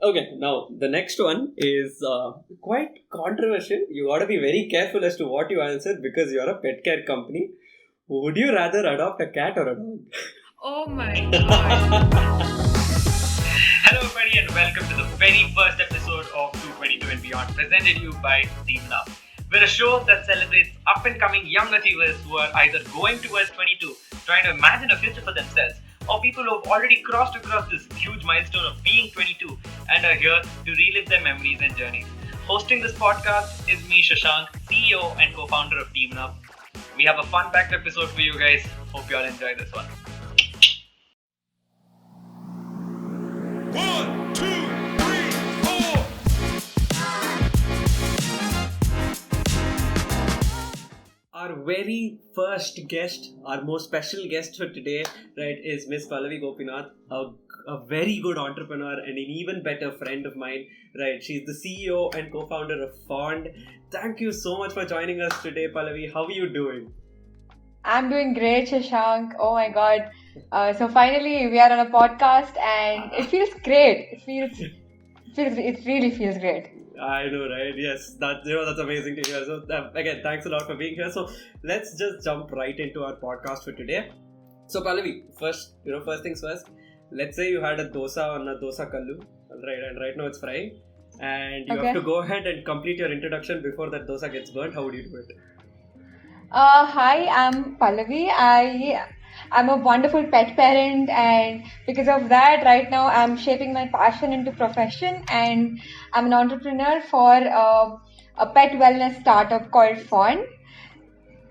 Okay, now the next one is quite controversial. You got to be very careful as to what you answer because you're a pet care company. Would you rather adopt a cat or a dog? Oh my god. Hello, everybody, and welcome to the very first episode of 222 and Beyond, presented to you by TeaminUp. We're a show that celebrates up and coming young achievers who are either going towards 22, trying to imagine a future for themselves, or people who have already crossed across this huge milestone of being 22 and are here to relive their memories and journeys. Hosting this podcast is me, Shashank, CEO and co-founder of TeaminUp. We have a fun-packed episode for you guys. Hope you all enjoy this one. 1, 2, 3, 4. Our very first guest, our most special guest for today, right, is Miss Pallavi Gopinath, a very good entrepreneur and an even better friend of mine, right? She's the CEO and co-founder of Fond. Thank you so much for joining us today, Pallavi. How are you doing? I'm doing great, Shashank. Oh my god. So finally we are on a podcast and it feels great. It really feels great. I know, right? Yes, that's amazing to hear. So again, thanks a lot for being here. So let's just jump right into our podcast for today. So Pallavi, first things first. Let's say you had a dosa on a dosa kallu, right? And right now it's frying, and you have to go ahead and complete your introduction before that dosa gets burnt. How would you do it? Hi, I'm Pallavi. I'm a wonderful pet parent, and because of that, right now I'm shaping my passion into profession, and I'm an entrepreneur for a pet wellness startup called Fond.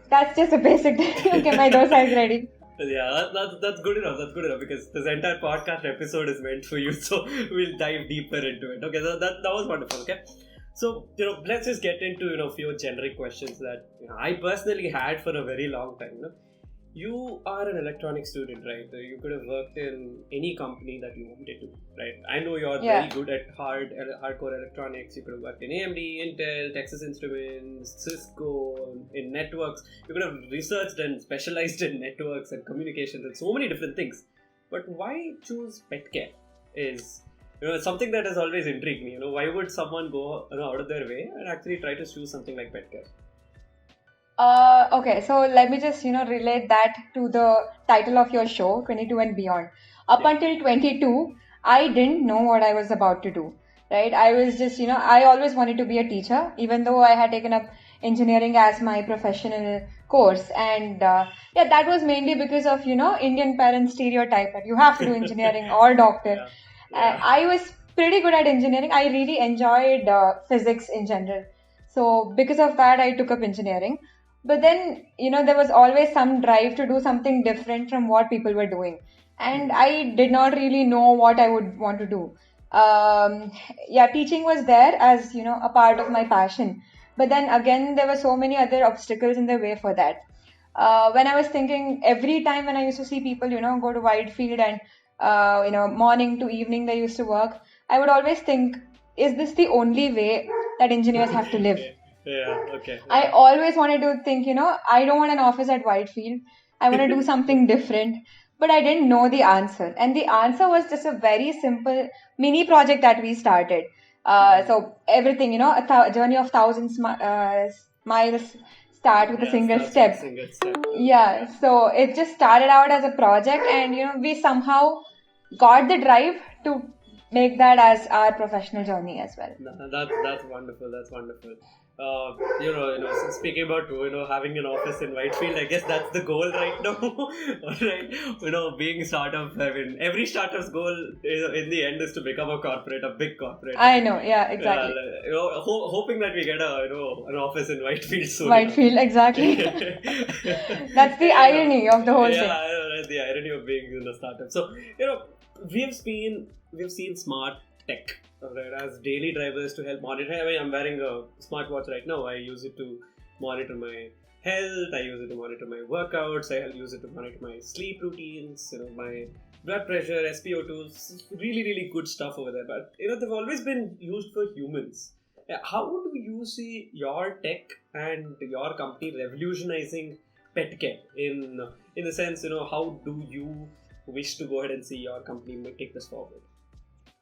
That's just a basic thing. Okay, my dosa is ready. Yeah, that's good enough. That's good enough because this entire podcast episode is meant for you. So we'll dive deeper into it. Okay, so that was wonderful. Okay, so let's just get into a few generic questions that I personally had for a very long time. You are an electronics student, right? You could have worked in any company that you wanted to, right? I know you're very good at hardcore electronics. You could have worked in AMD, Intel, Texas Instruments, Cisco, in networks. You could have researched and specialized in networks and communications and so many different things. But why choose pet care is something that has always intrigued me. Why would someone go out of their way and actually try to choose something like pet care? Okay, so let me just, relate that to the title of your show, 22 and Beyond. Up until 22, I didn't know what I was about to do, right? I was just, I always wanted to be a teacher, even though I had taken up engineering as my professional course. And that was mainly because of, Indian parent stereotype that you have to do engineering or doctor. I was pretty good at engineering. I really enjoyed physics in general. So because of that, I took up engineering. But then, there was always some drive to do something different from what people were doing. And I did not really know what I would want to do. Teaching was there as, a part of my passion. But then again, there were so many other obstacles in the way for that. When I was thinking, every time when I used to see people, go to Whitefield and, morning to evening they used to work, I would always think, is this the only way that engineers have to live? I always wanted to think, I don't want an office at Whitefield. I want to do something different. But I didn't know the answer. And the answer was just a very simple mini project that we started. So everything, a journey of thousands miles start with a single step. Yeah, so it just started out as a project and, we somehow got the drive to make that as our professional journey as well. That's wonderful. That's wonderful. Speaking about having an office in Whitefield, I guess that's the goal right now. Right? Being startup. I mean, every startup's goal in the end is to become a big corporate. I know. Yeah, exactly. Hoping that we get an office in Whitefield soon. Whitefield, exactly. That's the irony of the whole thing. Yeah, I know, right? The irony of being in a startup. So we've seen smart tech, right, as daily drivers to help monitor. I mean, I'm wearing a smartwatch right now. I use it to monitor my health. I use it to monitor my workouts. I use it to monitor my sleep routines. My blood pressure, SpO2. Really, really good stuff over there. But they've always been used for humans. How do you see your tech and your company revolutionizing pet care in the sense, how do you wish to go ahead and see your company take this forward?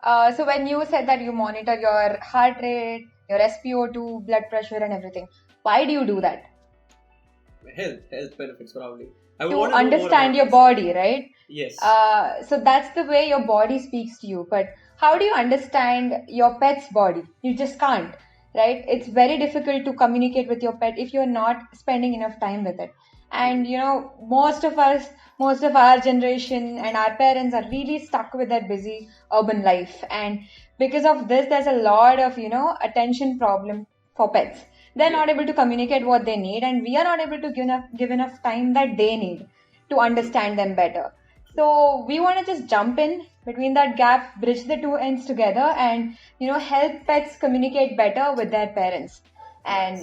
So when you said that you monitor your heart rate, your SpO2, blood pressure and everything, why do you do that? Health benefits probably. I would To want to know more understand about your this. body, right? Yes. So that's the way your body speaks to you. But how do you understand your pet's body? You just can't, right? It's very difficult to communicate with your pet if you're not spending enough time with it. And most of us, most of our generation and our parents are really stuck with that busy urban life. And because of this, there's a lot of, attention problem for pets. They're not able to communicate what they need, and we are not able to give enough time that they need to understand them better. So we want to just jump in between that gap, bridge the two ends together, and help pets communicate better with their parents. And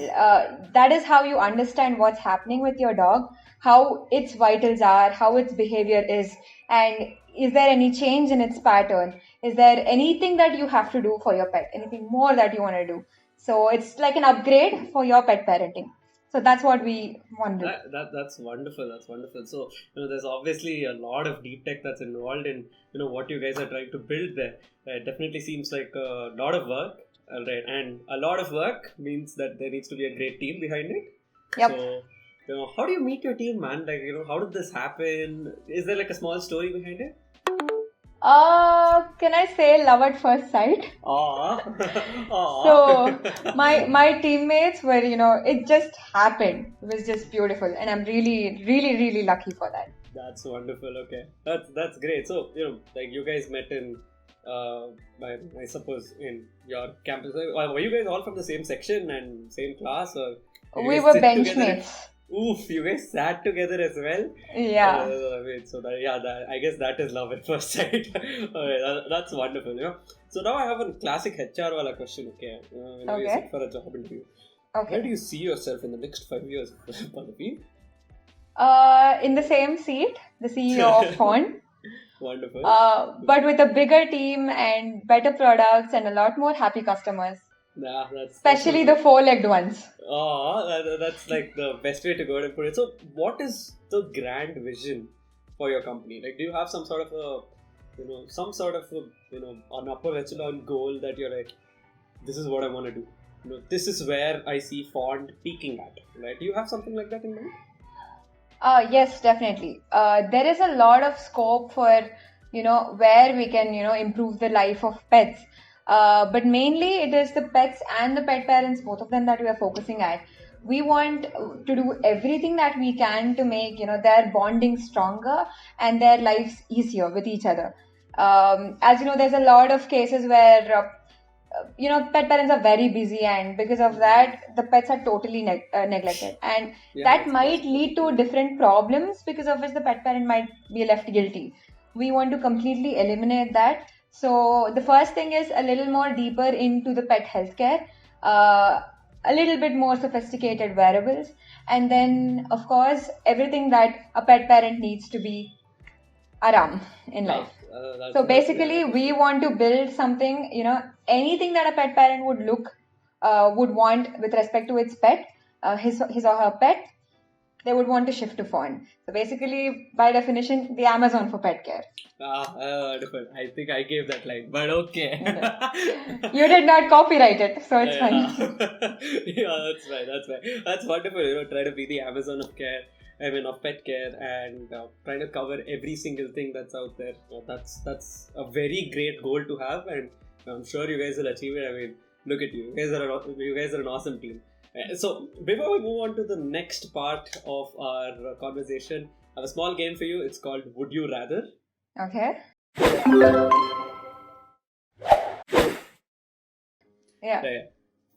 that is how you understand what's happening with your dog, how its vitals are, how its behavior is, and is there any change in its pattern? Is there anything that you have to do for your pet? Anything more that you want to do? So it's like an upgrade for your pet parenting. So that's what we want to do. That's wonderful. That's wonderful. So there's obviously a lot of deep tech that's involved in what you guys are trying to build there. It definitely seems like a lot of work. All right, and a lot of work means that there needs to be a great team behind it. Yep. So how do you meet your team, man? Like how did this happen? Is there like a small story behind it? Can I say love at first sight? So my teammates were, it just happened. It was just beautiful, and I'm really, really, really lucky for that. That's wonderful. Okay, that's great. So like you guys met in, I suppose in your campus. Were you guys all from the same section and same class, or We were benchmates. Oof, you guys sat together as well? Yeah. I guess that is love at first sight. That's wonderful, So now I have a classic HR wala question, okay? When you sit for a job interview. Okay. Where do you see yourself in the next 5 years, Pallavi? In the same seat, the CEO of Fond. Wonderful. But with a bigger team and better products and a lot more happy customers. Nah, Especially the four-legged ones. That's like the best way to go and put it. So, what is the grand vision for your company? Like, do you have some sort of an upper echelon goal that you're like, this is what I want to do. This is where I see Fond peaking at. Right? Do you have something like that in mind? Yes, definitely. There is a lot of scope for where we can improve the life of pets. But mainly it is the pets and the pet parents, both of them, that we are focusing at. We want to do everything that we can to make their bonding stronger and their lives easier with each other. As you know, there's a lot of cases where pet parents are very busy, and because of that the pets are totally neglected, and that might lead to different problems, because of which the pet parent might be left guilty. We want to completely eliminate that. So the first thing is a little more deeper into the pet healthcare, a little bit more sophisticated wearables, and then of course everything that a pet parent needs to be aram in life. So basically we want to build something, anything that a pet parent would want with respect to its pet, his or her pet, they would want to shift to Fond. So basically, by definition, the Amazon for pet care. Wonderful. I think I gave that line, but okay. You did not copyright it, so it's fine. That's right. That's wonderful. Try to be the Amazon of care. Of pet care, and trying to cover every single thing that's out there. That's a very great goal to have, and I'm sure you guys will achieve it. Look at you. You guys are an awesome team. So, before we move on to the next part of our conversation, I have a small game for you. It's called Would You Rather? Okay. Yeah.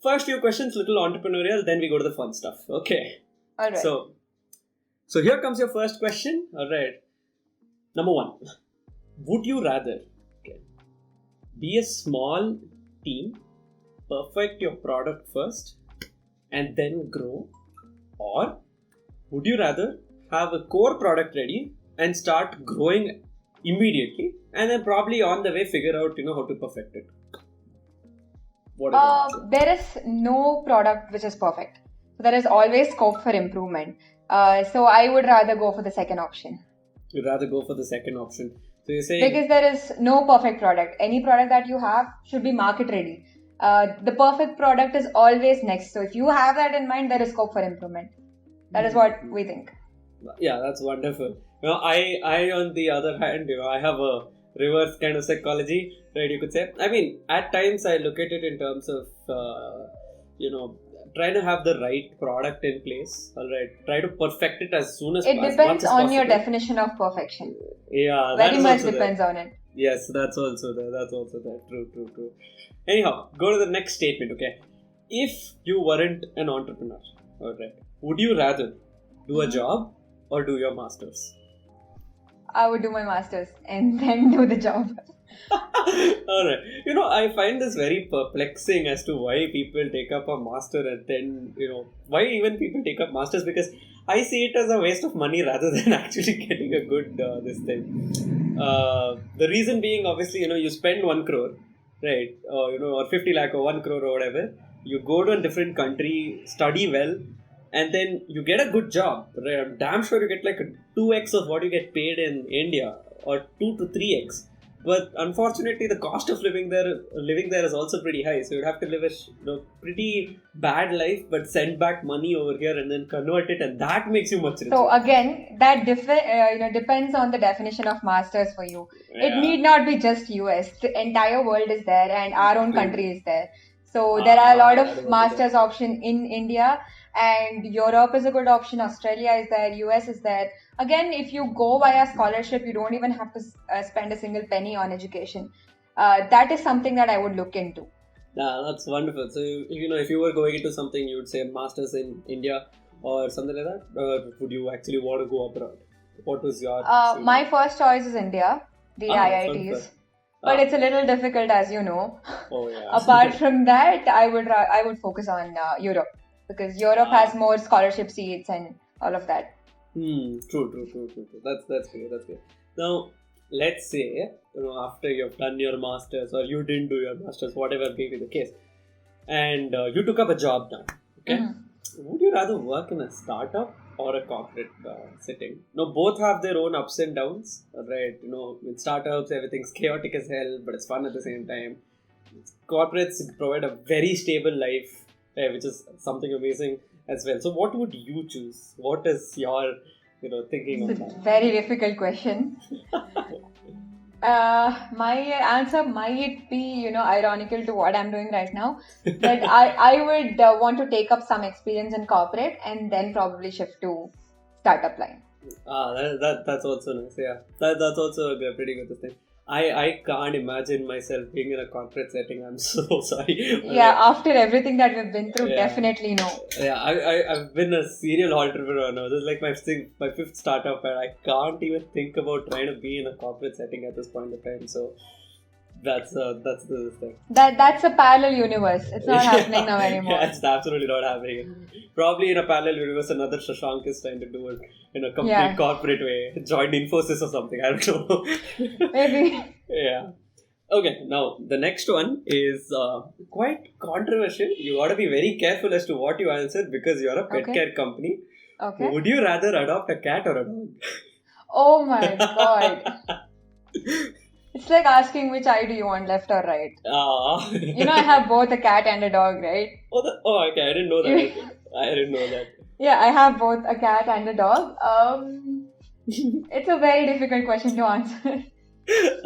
First few questions, little entrepreneurial, then we go to the fun stuff. Okay. All right. So here comes your first question. All right. Number 1. Would you rather be a small team, perfect your product first, and then grow, or would you rather have a core product ready and start growing immediately, and then probably on the way figure out how to perfect it? What is the answer? There is no product which is perfect. So there is always scope for improvement. So I would rather go for the second option. You'd rather go for the second option. So you're saying Because there is no perfect product. Any product that you have should be market ready. The perfect product is always next. So if you have that in mind, there is scope for improvement. That is what we think. yeah, that's wonderful. I on the other hand, I have a reverse kind of psychology, right? You could say. I mean, at times I look at it in terms of, trying to have the right product in place. All right, try to perfect it as soon as It much depends as on your possible. definition of perfection. Yeah, that Very is much also depends there. on it. Yes, that's also there. That's also there. True. Anyhow, go to the next statement. Okay, if you weren't an entrepreneur, all right, would you rather do a job or do your masters? I would do my masters and then do the job. Alright. I find this very perplexing as to why people take up a master and then, why even people take up masters, because I see it as a waste of money rather than actually getting a good this thing. The reason being, obviously, you spend 1 crore, right? Or 50 lakh or 1 crore or whatever. You go to a different country, study well, and then you get a good job. Right? I'm damn sure you get like a 2x of what you get paid in India, or 2 to 3x. But unfortunately, the cost of living there is also pretty high. So you'd have to live a pretty bad life, but send back money over here and then convert it, and that makes you much richer. So again, that depends on the definition of masters for you. It Yeah. need not be just US. The entire world is there, and our own country is there. So there are a lot that is of also masters option in India, and Europe is a good option. Australia is there. US is there. Again, if you go via scholarship, you don't even have to spend a single penny on education. That is something that I would look into. Yeah, that's wonderful. So, if you were going into something, you would say masters in India or something like that, or would you actually want to go abroad? What was your? My first choice is India, the sounds IITs. good. But it's a little difficult, as you know. Oh yeah. Apart from that, I would focus on Europe, because Europe has more scholarship seats and all of that. True. That's great. Now, let's say after you've done your masters or you didn't do your masters, whatever may be the case, and you took up a job now. Okay, would you rather work in a startup or a corporate setting? Both have their own ups and downs, right? In startups, everything's chaotic as hell, but it's fun at the same time. Corporates provide a very stable life, which is something amazing as well. So, what would you choose? What is your, thinking on It's a that? very difficult question. My answer might be, ironical to what I'm doing right now. But I would want to take up some experience in corporate and then probably shift to startup line. That's also nice. Yeah, that's also a pretty good thing. I can't imagine myself being in a corporate setting. I'm so sorry. Yeah, after everything that we've been through, Yeah. definitely no. Yeah, I've been a serial entrepreneur now. This is like my fifth startup, and I can't even think about trying to be in a corporate setting at this point of time. So that's the thing. That's a parallel universe. It's not happening now anymore. Yeah, it's absolutely not happening. Probably in a parallel universe, another Shashank is trying to do it in a complete corporate way. Join Infosys or something. I don't know. Maybe. Yeah. Okay, now the next one is quite controversial. You got to be very careful as to what you answer because you're a pet care company. Okay. Would you rather adopt a cat or a dog? Oh my god. It's like asking which eye do you want, left or right. I have both a cat and a dog, right? Okay. I didn't know that. I didn't know that. Yeah, I have both a cat and a dog. It's a very difficult question to answer.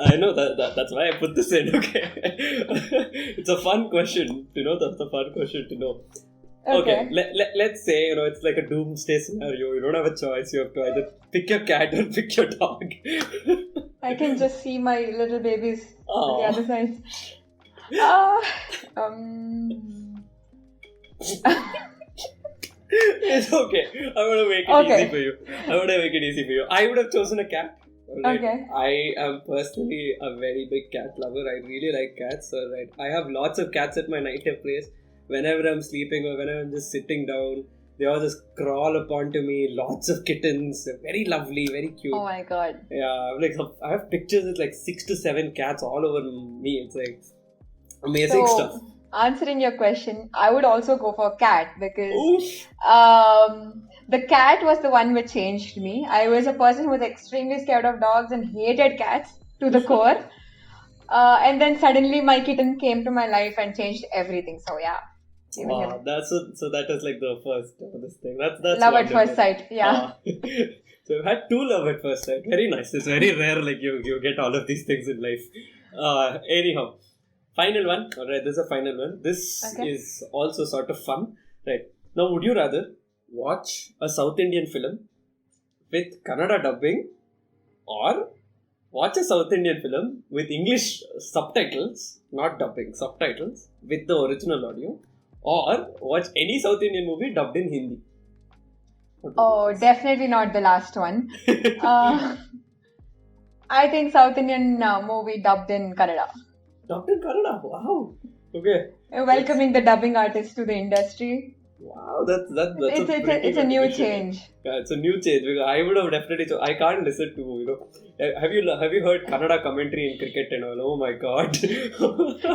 I know that's why I put this in. Okay, it's a fun question to know. That's a fun question to know. Okay. Let's say it's like a doomsday scenario. You don't have a choice. You have to either pick your cat or pick your dog. I can just see my little babies on the other side. It's okay. I'm gonna make it easy for you. I would have chosen a cat. Right? Okay. I am personally a very big cat lover. I really like cats. Right. I have lots of cats at my native place. Whenever I'm sleeping or whenever I'm just sitting down, they all just crawl upon to me. Lots of kittens. They're very lovely, very cute. Oh my god. Yeah, I have pictures with like 6 to 7 cats all over me. It's like amazing stuff. Answering your question, I would also go for a cat because Oof. the cat was the one which changed me. I was a person who was extremely scared of dogs and hated cats. to the core. And then suddenly my kitten came to my life and changed everything. So yeah, even Wow, him. that's so that is like the first this thing. That's Love at wonderful. first sight. Yeah. So I've had two love at first sight. Very nice. It's very rare. Like you get all of these things in life. Anyhow, final one. All right, this is a final one. This Okay. is also sort of fun. Right now, would you rather watch a South Indian film with Kannada dubbing, or watch a South Indian film with English subtitles, not dubbing, subtitles with the original audio, or watch any South Indian movie dubbed in Hindi? What would Oh, you choose? definitely not the last one. Uh, I think South Indian movie dubbed in Kannada. Dubbed in Kannada. Wow. Okay. Welcoming the dubbing artists to the industry. Wow. That's It's a pretty it's a good new decision. change. Yeah, it's a new change because I would have definitely. I can't listen to Have you heard Kannada commentary in cricket and all? Oh my god.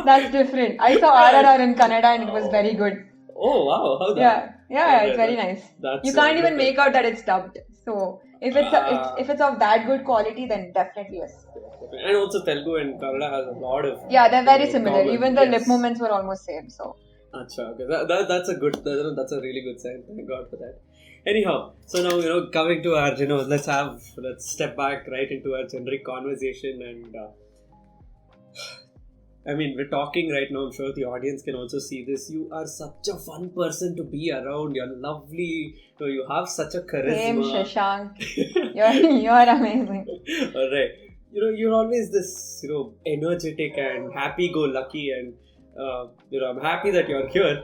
That's different. I saw RRR in Kannada and it was very good. Oh wow. How that? Yeah, Okay, it's very nice. That's You can't even wonderful. make out that it's dubbed. So if it's of that good quality, then definitely yes. And also Telugu and Kannada has a lot of Yeah, they're very similar. common, Even the yes. lip movements were almost same. So Acha, okay. That's a good. That's a really good sign. Thank God for that. Anyhow, so now coming to our let's step back right into our generic conversation and. I mean, we're talking right now. I'm sure the audience can also see this. You are such a fun person to be around. You're lovely. You have such a same charisma. Shashank. You're amazing. All right. You're always this, energetic and happy-go-lucky, and I'm happy that you're here.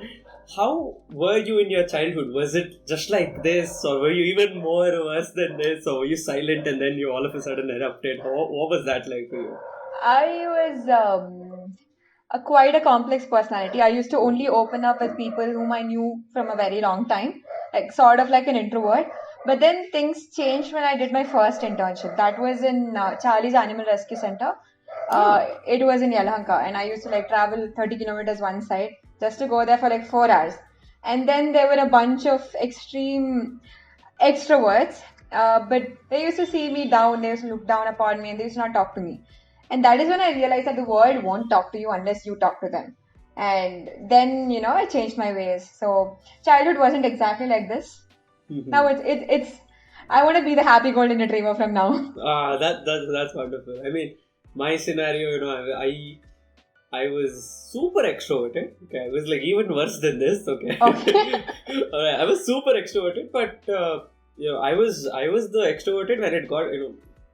How were you in your childhood? Was it just like this, or were you even more worse than this, or were you silent and then you all of a sudden erupted? What was that like for you? I was quite a complex personality. I used to only open up with people whom I knew from a very long time, like sort of like an introvert. But then things changed when I did my first internship. That was in Charlie's Animal Rescue Center. It was in Yelahanka, and I used to like travel 30 kilometers one side just to go there for like 4 hours. And then there were a bunch of extreme extroverts, but they used to see me down, they used to look down upon me, and they used to not talk to me. And that is when I realized that the world won't talk to you unless you talk to them. And then, I changed my ways. So childhood wasn't exactly like this. Now it's I want to be the happy golden retriever from now. That's wonderful. I mean, my scenario, I was super extroverted. Okay, I was like even worse than this. Okay. Okay. Alright, I was super extroverted, but I was the extroverted when it got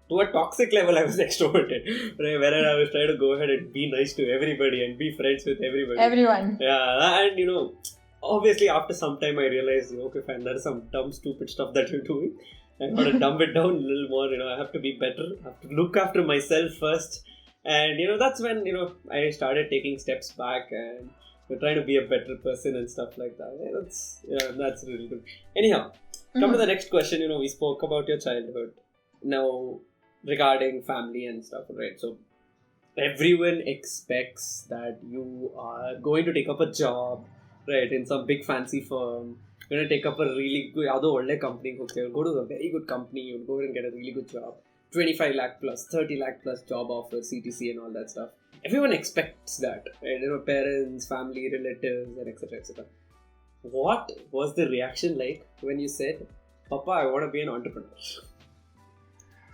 to a toxic level. I was extroverted, right? Wherein I was trying to go ahead and be nice to everybody and be friends with everybody. Everyone. Yeah, and obviously after some time I realized, okay, fine, there is some dumb, stupid stuff that you're doing. I got to dumb it down a little more. I have to be better. I have to look after myself first. And that's when I started taking steps back and trying to be a better person and stuff like that. That's really good. Anyhow, come to the next question. We spoke about your childhood. Now, regarding family and stuff, right? So everyone expects that you are going to take up a job, right, in some big fancy firm. You're going to take up a really good, old company, okay, go to a very good company, you'll go and get a really good job. 25 lakh plus, 30 lakh plus job offers, CTC and all that stuff. Everyone expects that, right? Parents, family, relatives, and etc. etc. What was the reaction like when you said, Papa, I want to be an entrepreneur?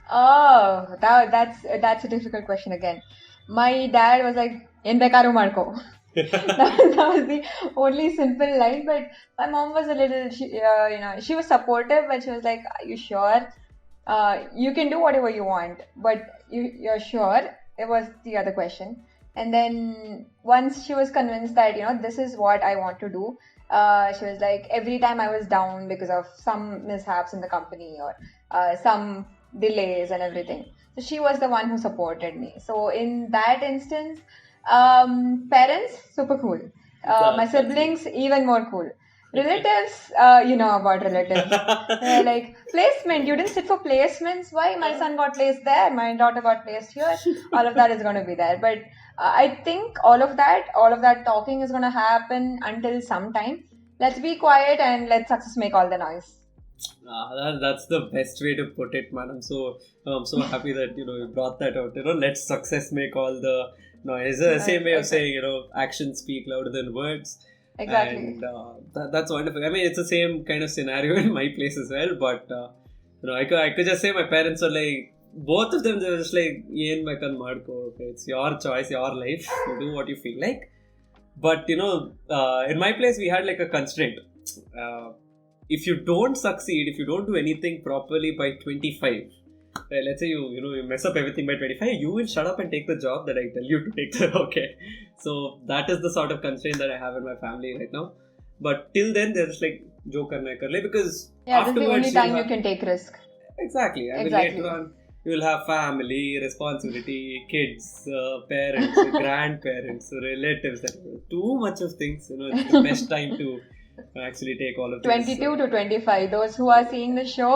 Oh, that's a difficult question again. My dad was like, "En bekaru marko." that was the only simple line. But my mom was a little, she was supportive, but she was like, "Are you sure? You can do whatever you want, but you're sure?" It was the other question. And then once she was convinced that this is what I want to do, she was like, every time I was down because of some mishaps in the company or some delays and everything, so she was the one who supported me. So in that instance, parents super cool, my siblings even more cool, relatives, about relatives. Like placement, you didn't sit for placements. Why? My son got placed there, my daughter got placed here. All of that is going to be there. But I think all of that talking is going to happen until some time. Let's be quiet and let success make all the noise. That's the best way to put it, man. I'm so happy that you brought that out. Let success make all the noise. The same way of saying actions speak louder than words. Exactly. And that's wonderful. I mean, it's the same kind of scenario in my place as well. But I could just say my parents are like, both of them, they were just like, "Yen makan madko, okay, it's your choice, your life. You do what you feel like." But in my place, we had like a constraint. If you don't succeed, if you don't do anything properly by 25, let's say you mess up everything by 25, you will shut up and take the job that I tell you to take. Okay, so that is the sort of constraint that I have in my family right now. But till then, they're just like, "Jo karna hai kar le," because Yeah, this is the afterwards only time you can take risk. Exactly. I mean, Exactly. later on, you will have family, responsibility, kids, parents, grandparents, relatives. Too much of things. It's the best time to actually take all of this. 22 to 25. Those who are seeing the show,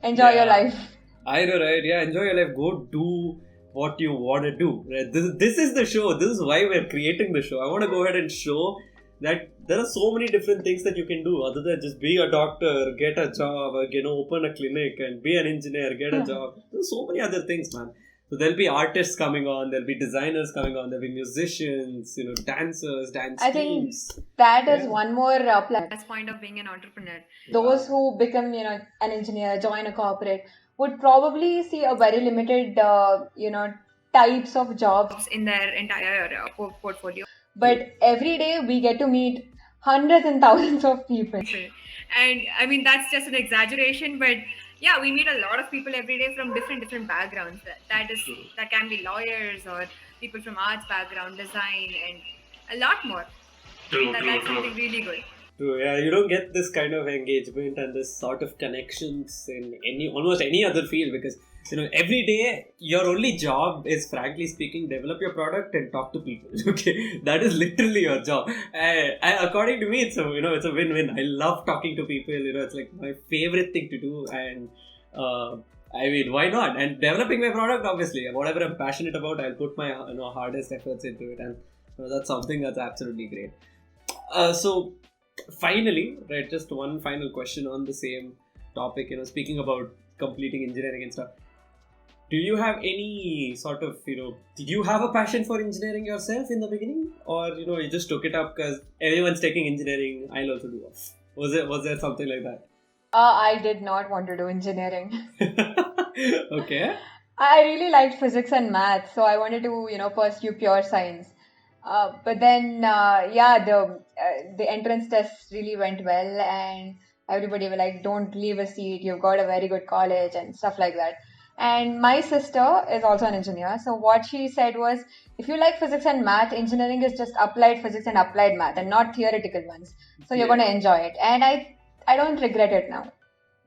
enjoy your Yeah. life. I know, right? Yeah, enjoy your life. Go do what you want to do. Right? This is the show. This is why we're creating the show. I want to go ahead and show that there are so many different things that you can do other than just be a doctor, get a job, or, open a clinic, and be an engineer, get a job. There's so many other things, man. So there'll be artists coming on, there'll be designers coming on, there'll be musicians, dancers, dance I think teams. that is Yeah. one more That's point of being an entrepreneur. Those who become an engineer, join a corporate, would probably see a very limited types of jobs, In their entire portfolio. but every day we get to meet hundreds and thousands of people. And I mean, that's just an exaggeration, but yeah, we meet a lot of people every day from different backgrounds. That can be lawyers or people from arts background, design, and a lot more. That's something really good. True, yeah, you don't get this kind of engagement and this sort of connections in almost any other field, because every day your only job is, frankly speaking, develop your product and talk to people. Okay, that is literally your job. According to me, it's a win-win. I love talking to people. It's like my favorite thing to do, and I mean, why not? And developing my product, obviously, whatever I'm passionate about, I'll put my hardest efforts into it, and that's something that's absolutely great. So finally, right, just one final question on the same topic. Speaking about completing engineering and stuff, do you have any sort of did you have a passion for engineering yourself in the beginning, or you just took it up because everyone's taking engineering, I'll also do it? Was there something like that? I did not want to do engineering. Okay. I really liked physics and math, so I wanted to pursue pure science. But then the entrance test really went well, and everybody were like, "Don't leave a seat, you've got a very good college," and stuff like that. And my sister is also an engineer, so what she said was, if you like physics and math, engineering is just applied physics and applied math and not theoretical ones, so you're going to enjoy it. And I don't regret it now.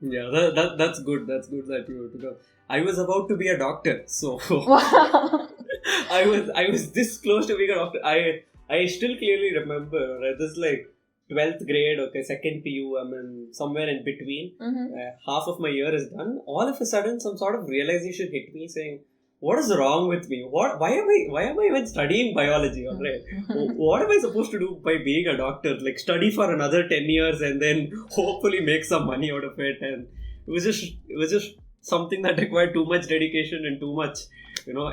Yeah, that's good. That's good that you took up. I was about to be a doctor, so Wow. I was this close to being a doctor. I still clearly remember, right? This is like 12th grade, okay, second PU, I'm in somewhere in between. Half of my year is done. All of a sudden, some sort of realization hit me, saying, "What is wrong with me? Why am I even studying biology? All right, what am I supposed to do by being a doctor? Like study for another 10 years and then hopefully make some money out of it?" And it was just something that required too much dedication and too much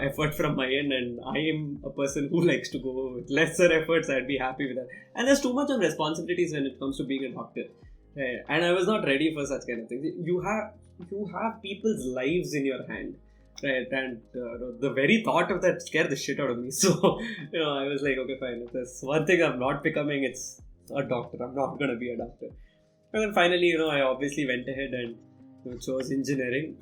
effort from my end, and I am a person who likes to go with lesser efforts. I'd be happy with that. And there's too much of responsibilities when it comes to being a doctor, and I was not ready for such kind of things. You have people's lives in your hand, right? And the very thought of that scared the shit out of me. So I was like, okay, fine, if there's one thing I'm not becoming, it's a doctor. I'm not going to be a doctor. And then finally, I obviously went ahead and chose engineering,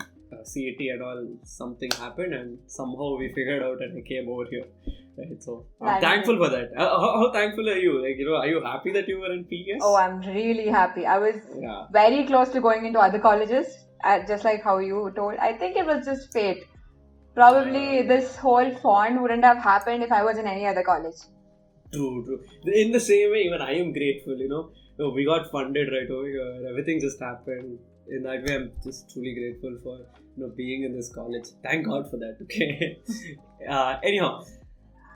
CET and all. Something happened and somehow we figured out and I came over here. Right, so I'm thankful for that. How thankful are you? Like, are you happy that you were in PS? Oh, I'm really happy. I was very close to going into other colleges, just like how you told. I think it was just fate. Probably this whole font wouldn't have happened if I was in any other college. True. In the same way, even I am grateful, we got funded right over here. Everything just happened. In that way, I'm just truly grateful for being in this college. Thank God for that. Okay. Anyhow,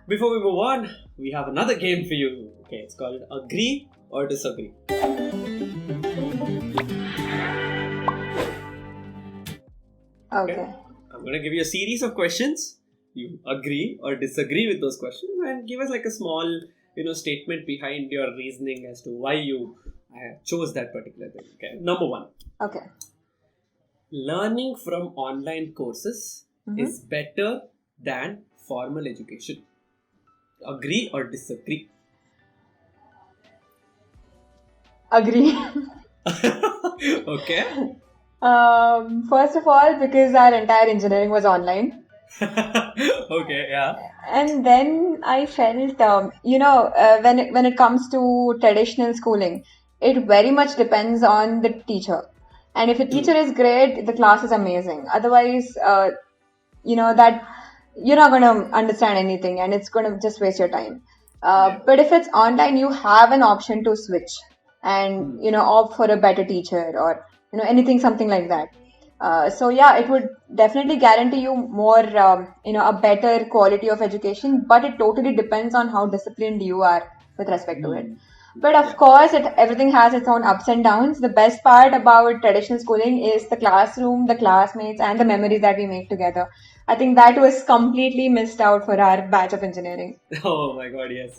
before we move on, we have another game for you. Okay, it's called Agree or Disagree. Okay. I'm going to give you a series of questions. You agree or disagree with those questions and give us like a small, statement behind your reasoning as to why you chose that particular thing. Okay. Number one, Okay. learning from online courses is better than formal education. Agree or disagree? Agree. Okay. First of all, because our entire engineering was online. Okay, yeah. And then I felt, when it comes to traditional schooling, it very much depends on the teacher. And if the teacher is great, the class is amazing. Otherwise, that you're not going to understand anything and it's going to just waste your time. But if it's online, you have an option to switch and, opt for a better teacher or, anything, something like that. So yeah, it would definitely guarantee you more, a better quality of education, but it totally depends on how disciplined you are with respect to it. But of course, everything has its own ups and downs. The best part about traditional schooling is the classroom, the classmates, and the memories that we make together. I think that was completely missed out for our batch of engineering. Oh my god, yes.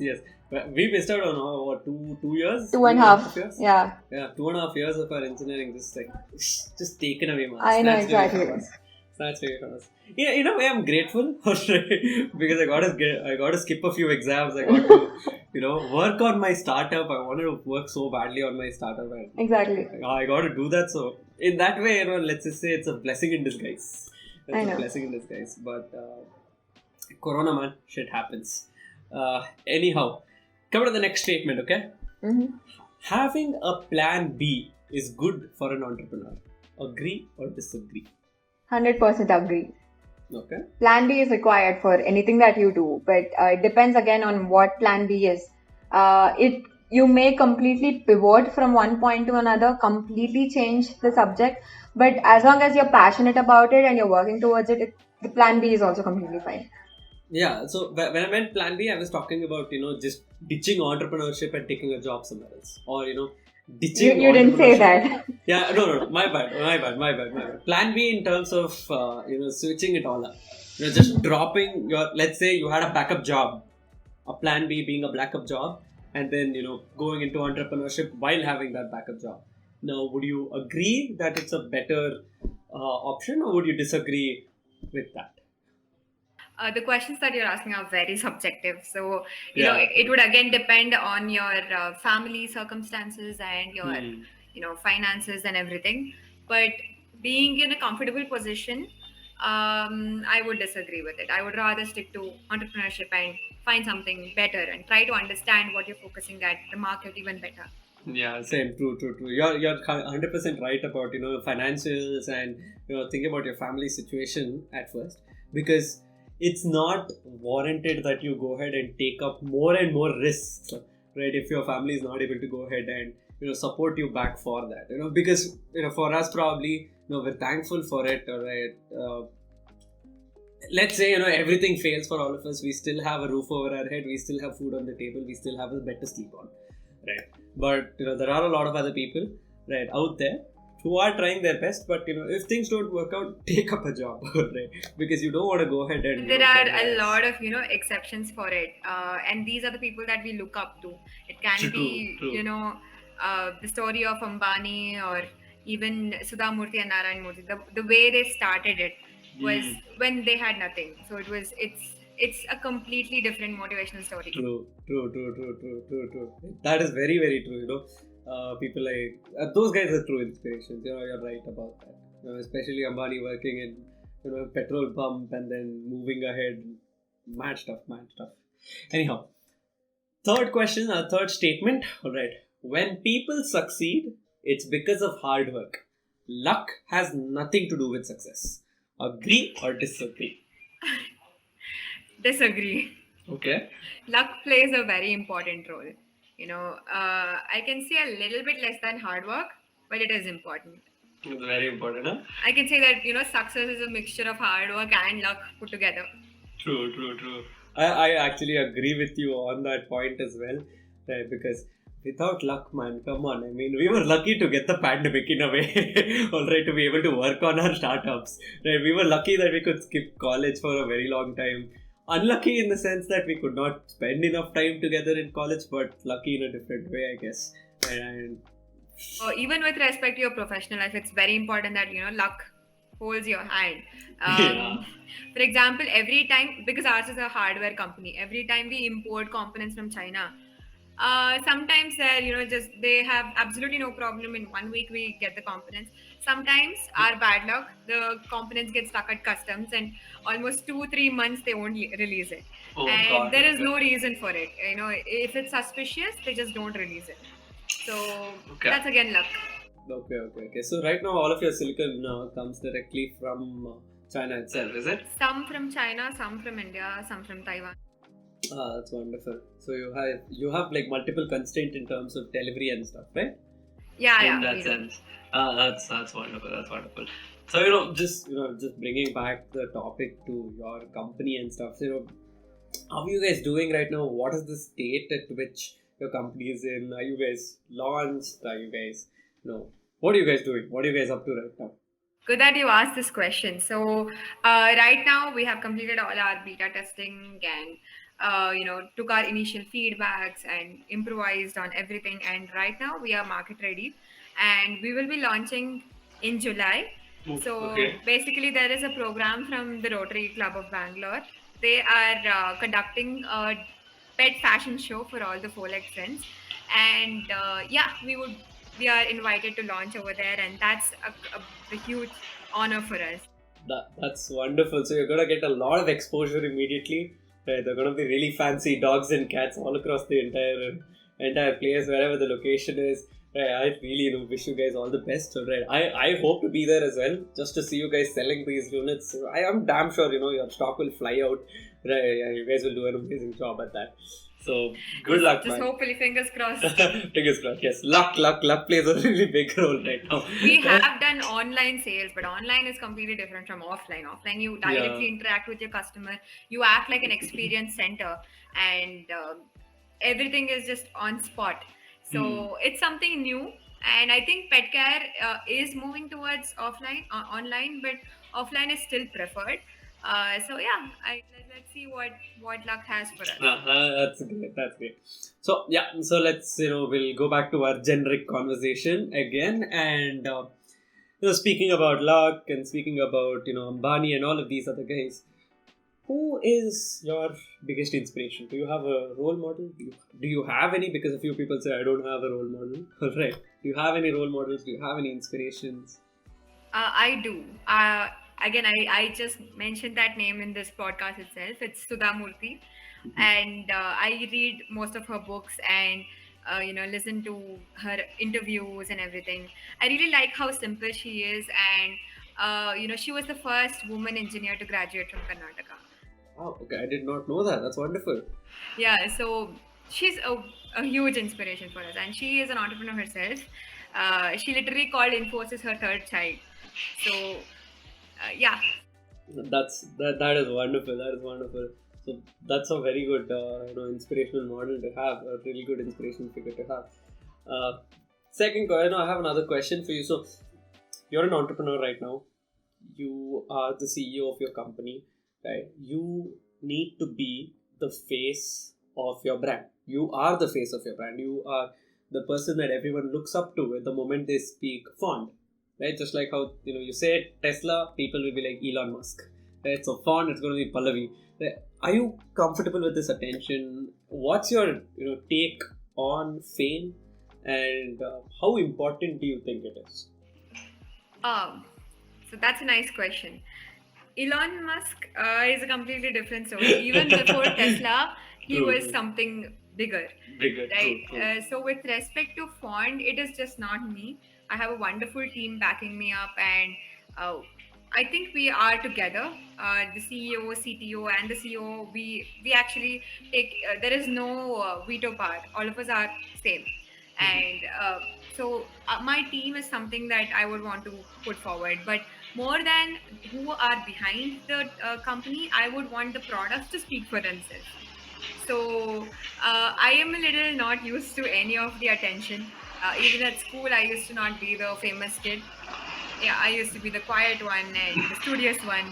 We missed out on what, 2 years? 2.5 years? Yeah. Yeah, 2.5 years of our engineering just taken away, man. I know, exactly. Snatched away from us. Yeah, in a way, I'm grateful because I got to skip a few exams. I got to, work on my startup. I wanted to work so badly on my startup. And Exactly. I got to do that. So in that way, let's just say it's a blessing in disguise. I know. A blessing in disguise. But Corona, man, shit happens. Anyhow, come to the next statement, okay? Having a plan B is good for an entrepreneur. Agree or disagree? 100% agree. Okay. Plan B is required for anything that you do, but it depends again on what plan B is. You may completely pivot from one point to another, completely change the subject, but as long as you're passionate about it and you're working towards it, the plan B is also completely fine. Yeah, so when I meant plan B, I was talking about, just ditching entrepreneurship and taking a job somewhere else. Or, ditching You didn't say that. Yeah, no, my bad. Plan B in terms of, switching it all up. Just dropping let's say you had a backup job. A plan B being a backup job. And then, going into entrepreneurship while having that backup job. Now, would you agree that it's a better option or would you disagree with that? The questions that you're asking are very subjective. So, it would again depend on your family circumstances and your, finances and everything. But being in a comfortable position, I would disagree with it. I would rather stick to entrepreneurship and find something better and try to understand what you're focusing at, the market even better. Yeah, same. True. You're 100% right about financials and think about your family situation at first, because it's not warranted that you go ahead and take up more and more risks, right? If your family is not able to go ahead and support you back for that, because for us probably we're thankful for it, right? Let's say everything fails for all of us, we still have a roof over our head, we still have food on the table, we still have a bed to sleep on, right? But there are a lot of other people, right, out there who are trying their best, but if things don't work out, take up a job, right? Because you don't want to go ahead and there are a lot of exceptions for it, and these are the people that we look up to. It can be the story of Ambani or even Sudha Murthy and Narayan Murthy. The way they started it was when they had nothing. So it's a completely different motivational story. True. That is very, very true. People like those guys are true inspirations. You're right about that. Especially Ambani working in petrol pump and then moving ahead. Mad stuff. Anyhow, third question, third statement. All right. When people succeed, it's because of hard work. Luck has nothing to do with success. Agree or disagree? Disagree. Okay. Luck plays a very important role. I can say a little bit less than hard work, but it is important. It's very important, huh? I can say that, success is a mixture of hard work and luck put together. True. I actually agree with you on that point as well, right? Because without luck, man, come on. I mean, we were lucky to get the pandemic in a way, all right, to be able to work on our startups. Right? We were lucky that we could skip college for a very long time. Unlucky in the sense that we could not spend enough time together in college, but lucky in a different way, I guess. And Even with respect to your professional life, it's very important that luck holds your hand. yeah, For example, every time, because ours is a hardware company, every time we import components from China, sometimes just they have absolutely no problem. In 1 week we get the components. Sometimes our bad luck, the components get stuck at customs, and almost 2-3 months they won't release it. Oh And God. there is no reason for it. If it's suspicious, they just don't release it. So Okay. that's again luck. okay. So right now, all of your silicon comes directly from China itself, is it? Some from China, some from India, some from Taiwan. That's wonderful. So you have like multiple constraints in terms of delivery and stuff, right? Yeah, In yeah. that we do. sense. That's wonderful. That's wonderful. So Just bringing back the topic to your company and stuff. How are you guys doing right now? What is the state at which your company is in? Are you guys launched? Are you guys what are you guys doing? What are you guys up to right now? Good that you asked this question. So right now we have completed all our beta testing and took our initial feedbacks and improvised on everything. And right now we are market ready, and we will be launching in July. So Okay. basically, there is a program from the Rotary Club of Bangalore. They are conducting a pet fashion show for all the four-leg friends, and we are invited to launch over there, and that's a huge honor for us. That's wonderful. So you're gonna get a lot of exposure immediately. They're gonna be really fancy dogs and cats all across the entire place, wherever the location is. I really wish you guys all the best. So, I hope to be there as well, just to see you guys selling these units. I am damn sure your stock will fly out. You guys will do an amazing job at that. So good luck, Just man. hopefully, fingers crossed. Fingers crossed. Yes, luck plays a really big role right now. We have done online sales, but online is completely different from offline. Offline, you directly interact with your customer. You act like an experience center, and everything is just on spot. So it's something new, and I think pet care is moving towards online, but offline is still preferred. So yeah, let's see what luck has for us. That's great. That's great. So so let's we'll go back to our generic conversation again, and speaking about luck and speaking about Ambani and all of these other guys. Who is your biggest inspiration? Do you have a role model? Do you have any? Because a few people say I don't have a role model. Right? Do you have any role models? Do you have any inspirations? I do. Again, I just mentioned that name in this podcast itself. It's Sudha Murthy, and I read most of her books and listen to her interviews and everything. I really like how simple she is, and she was the first woman engineer to graduate from Karnataka. Oh, okay. I did not know that. That's wonderful. Yeah, so she's a huge inspiration for us, and she is an entrepreneur herself. She literally called Infosys her third child. So yeah. That is wonderful. That is wonderful. So that's a very good inspirational model to have. A really good inspirational figure to have. Second, I have another question for you. So you're an entrepreneur right now. You are the CEO of your company, right? You need to be the face of your brand. You are the face of your brand. You are the person that everyone looks up to at the moment they speak font, right? Just like how you say Tesla, people will be like Elon Musk, right? So font, it's going to be Pallavi. Right? Are you comfortable with this attention? What's your take on fame, and how important do you think it is? So that's a nice question. Elon Musk is a completely different story. Even before Tesla, he True, was true. something bigger, Bigger, right? true. So with respect to font, it is just not me. I have a wonderful team backing me up, and I think we are together. The CEO, CTO, and the CEO. We actually take. There is no veto power. All of us are same, and so my team is something that I would want to put forward. But more than who are behind the company, I would want the products to speak for themselves. So I am a little not used to any of the attention. Even at school, I used to not be the famous kid. Yeah, I used to be the quiet one and the studious one.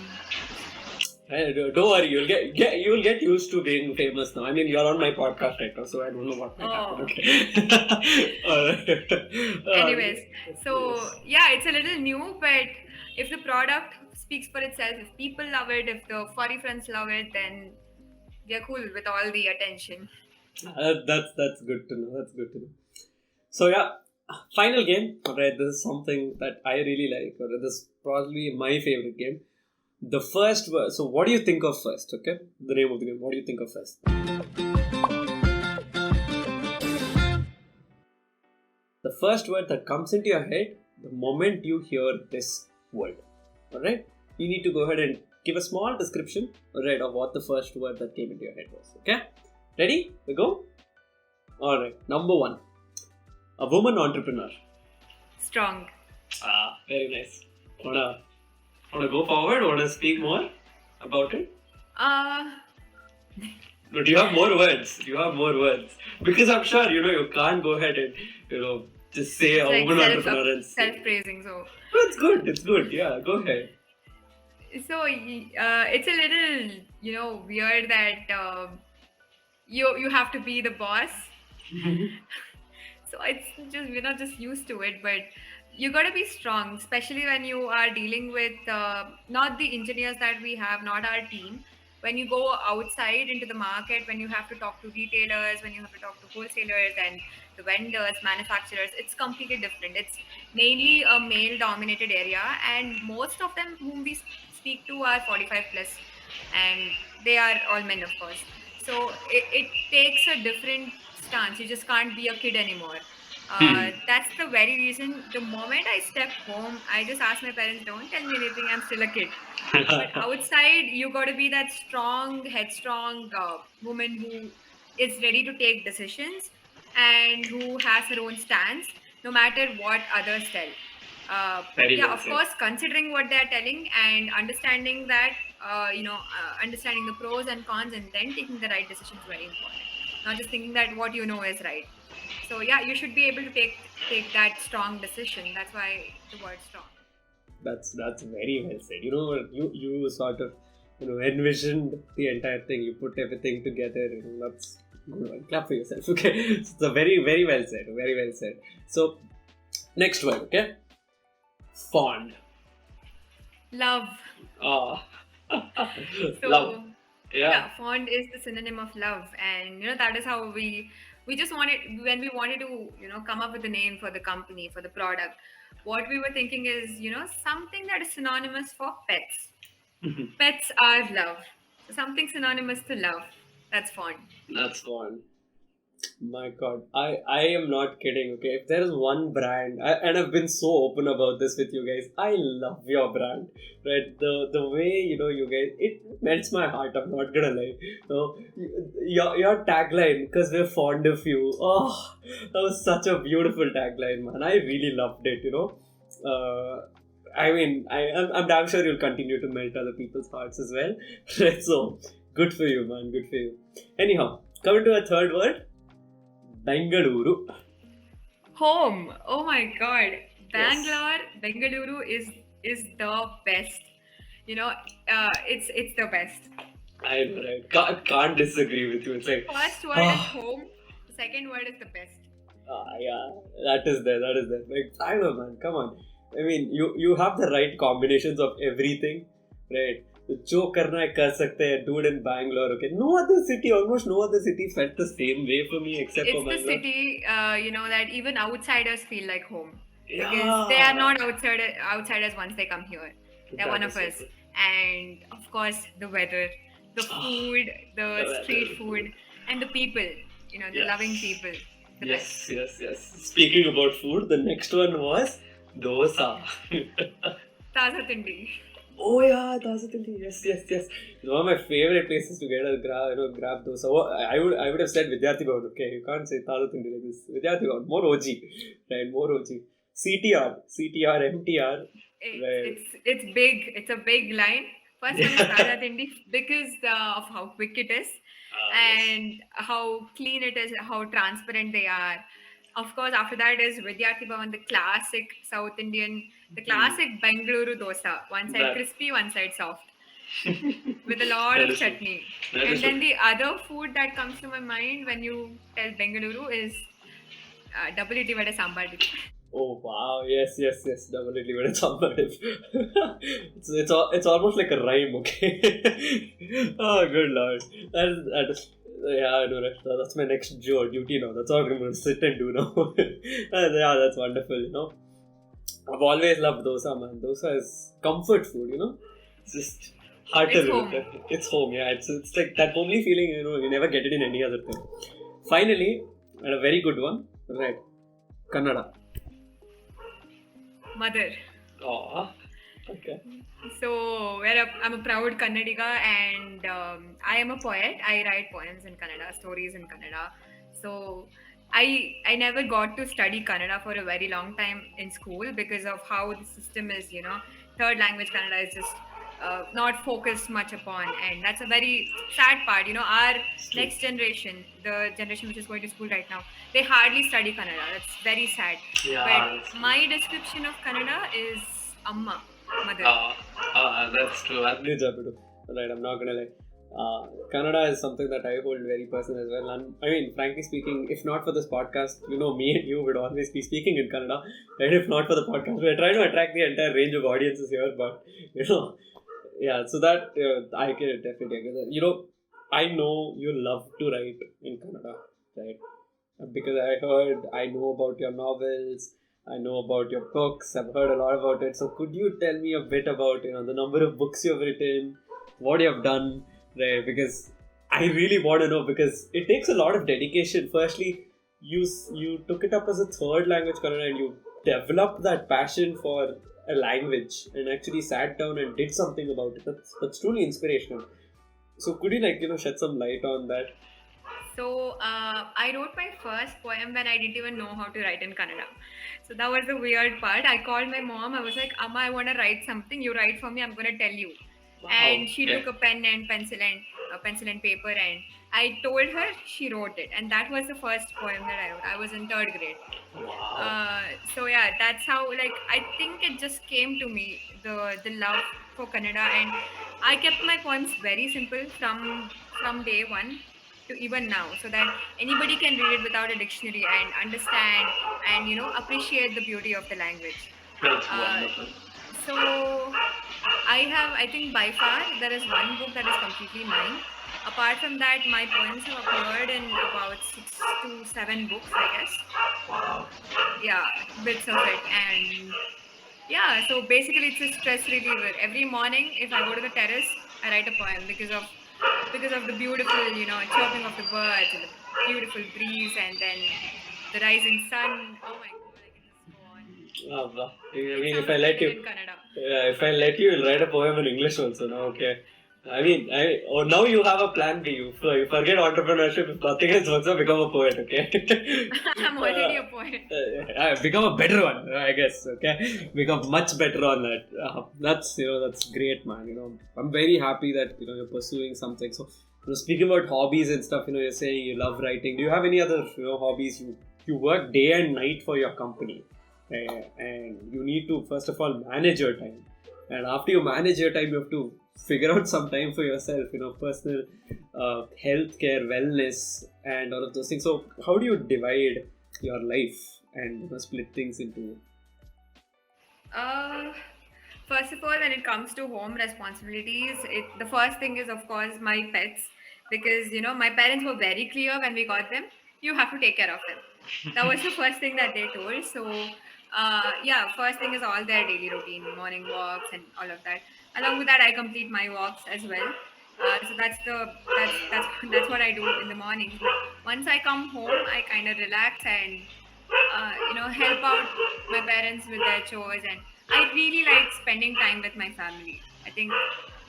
Hey, don't worry, you'll get used to being famous now. I mean, you're on my podcast right now, so I don't know what might happen. Oh, Okay. Alright. anyways, so Yes. yeah, it's a little new, but if the product speaks for itself, if people love it, if the furry friends love it, then we are cool with all the attention. That's good to know. That's good to know. So yeah, final game. Alright, this is something that I really like. Or this is probably my favorite game. The first word. So what do you think of first? Okay, the name of the game. What do you think of first? The first word that comes into your head the moment you hear this word. Alright, you need to go ahead and give a small description. Alright, of what the first word that came into your head was. Okay, ready? We go. Alright, number one. A woman entrepreneur. Strong. Very nice. Wanna go forward? Wanna speak more about it? Uh, No, do you have more words? Do you have more words? Because I'm sure you can't go ahead and just say a it's like woman entrepreneur and say. self-praising. So It's good. It's good. Yeah, go ahead. it's a little weird that you have to be the boss. So it's just we're not just used to it, but you got to be strong, especially when you are dealing with not the engineers that we have, not our team. When you go outside into the market, when you have to talk to retailers, when you have to talk to wholesalers and the vendors, manufacturers, it's completely different. It's mainly a male-dominated area, and most of them whom we speak to are 45 plus, and they are all men, of course. So it takes a different stance. You just can't be a kid anymore. That's the very reason. The moment I step home, I just ask my parents, "Don't tell me anything. I'm still a kid." But outside, you got to be that strong, headstrong woman who is ready to take decisions and who has her own stance, no matter what others tell. Very Yeah, well of said. course, considering what they're telling and understanding that, understanding the pros and cons and then taking the right decision is very important. Not just thinking that what you know is right. So yeah, you should be able to take that strong decision. That's why the word strong. That's very well said. You sort of envisioned the entire thing. You put everything together. That's good one. Clap for yourself. Okay, it's a very well said. Very well said. So next word. Okay, fond. Love. Ah, So love. Yeah. yeah, fond is the synonym of love, and that is how we just wanted when we wanted to come up with a name for the company, for the product. What we were thinking is something that is synonymous for pets. Pets are love. So something synonymous to love. That's fond. That's fond. My God, I am not kidding. Okay, if there is one brand, and I've been so open about this with you guys, I love your brand, right? The way you guys, it melts my heart. I'm not gonna lie. Your tagline, because we're fond of you. Oh, that was such a beautiful tagline, man. I really loved it. I mean, I'm damn sure you'll continue to melt other people's hearts as well, right? So good for you, man. Good for you. Anyhow, coming to a third word. Bengaluru. Home. Oh my God. Yes. Bengaluru is the best. It's the best. I know, right? Can't disagree with you. It's like, First word is home. The second word is the best. yeah, that is there. That is there. Like, I know, man. Come on. I mean, you have the right combinations of everything, right? जो करना है कर सकते हैं. Do it in Bangalore. Okay. Almost no other city felt the same way for me except for It's the Bangalore. city, that even outsiders feel like home because Yeah. they are not outsiders once they come here. They're That one is of so us. good. And of course, the weather, the food, the weather. street food, and the people. The Yes. loving people. The best. Yes. Speaking about food, the next one was dosa. Taza Tindi. Oh yeah, Dosa. Yes. It's one of my favorite places to get a grab dosa. I would have said Vidyarthi Bhavan. Okay, you can't say Taza Tindi like this. Vidyarthi Bhavan, more OG, right? More OG. CTR, MTR, right? It's big. It's a big line. First one is Taza Tindi because of how quick it is. and how clean it is, how transparent they are. Of course, after that is Vidyarthi Bhavan, the classic South Indian, the classic Bengaluru dosa. One side That- crispy, one side soft, with a lot That of is true. chutney. That is And then true. the other food that comes to my mind when you tell Bengaluru is double idli vada sambar dip. Oh wow! Yes, definitely. But it's it's almost like a rhyme. Okay. Oh, good lord! That is yeah. I know that. That's my next duty now. That's all I'm going to sit and do now. And yeah, that's wonderful. I've always loved dosa, man. Dosa is comfort food. It's just hard It's to home. live. It's home. Yeah, it's like that homely feeling. You never get it in any other thing. Finally, and a very good one. Right, Kannada. Mother. Oh, okay. So, I'm a proud Kannadiga, and I am a poet. I write poems in Kannada, stories in Kannada. So, I never got to study Kannada for a very long time in school because of how the system is. Third language Kannada is just not focused much upon, and that's a very sad part. Our next generation, the generation which is going to school right now, they hardly study Kannada. That's very sad. But my description of Kannada is Amma, mother. That's true. Right, I'm not gonna lie. Kannada is something that I hold very personal as well. And I mean, frankly speaking, if not for this podcast, me and you would always be speaking in Kannada. And if not for the podcast, we're trying to attract the entire range of audiences here. But yeah. So that I can definitely agree with that. I know you love to write in Kannada, right? Because I know about your novels. I know about your books. I've heard a lot about it. So could you tell me a bit about the number of books you've written, what you have done, right? Because I really want to know, because it takes a lot of dedication. Firstly, you took it up as a third language, Kannada, and you developed that passion for a language and actually sat down and did something about it. That's truly inspirational. So could you shed some light on that? So I wrote my first poem when I didn't even know how to write in Kannada. So that was the weird part. I called my mom. I was like, Amma, I want to write something. You write for me. I'm going to tell you. And she took a pen and pencil and paper, and I told her. She wrote it, and that was the first poem that I wrote. I was in third grade. So yeah, that's how, I think it just came to me, the love for Kannada, and I kept my poems very simple from day one to even now, so that anybody can read it without a dictionary and understand and appreciate the beauty of the language. That's wonderful. So I think by far there is one book that is completely mine. Apart from that, my poems have appeared in about 6 to 7 books, I guess. Yeah, bits of it. And yeah, so basically it's a stress reliever. Every morning, if I go to the terrace, I write a poem because of the beautiful, chirping of the birds and the beautiful breeze, and then the rising sun. Oh my god, I can just go on. I mean, It if I sounds let better you, in Kannada. if I let you, you'll write a poem in English also. No, okay. I mean, now you have a plan B. You forget entrepreneurship. If nothing else works out, become a poet. Okay. I'm already a poet. Become a better one, I guess. Okay. Become much better on that. That's great, man. I'm very happy that you're pursuing something. So, speaking about hobbies and stuff, you're saying you love writing. Do you have any other hobbies? You work day and night for your company, and you need to first of all manage your time. And after you manage your time, you have to figure out some time for yourself, personal healthcare, wellness, and all of those things. So, how do you divide your life and split things into? First of all, when it comes to home responsibilities, the first thing is, of course, my pets, because my parents were very clear when we got them. You have to take care of them. That was the first thing that they told. So, first thing is all their daily routine, morning walks, and all of that. Along with that, I complete my walks as well. So that's what I do in the mornings. But once I come home, I kind of relax and help out my parents with their chores, and I really like spending time with my family. I think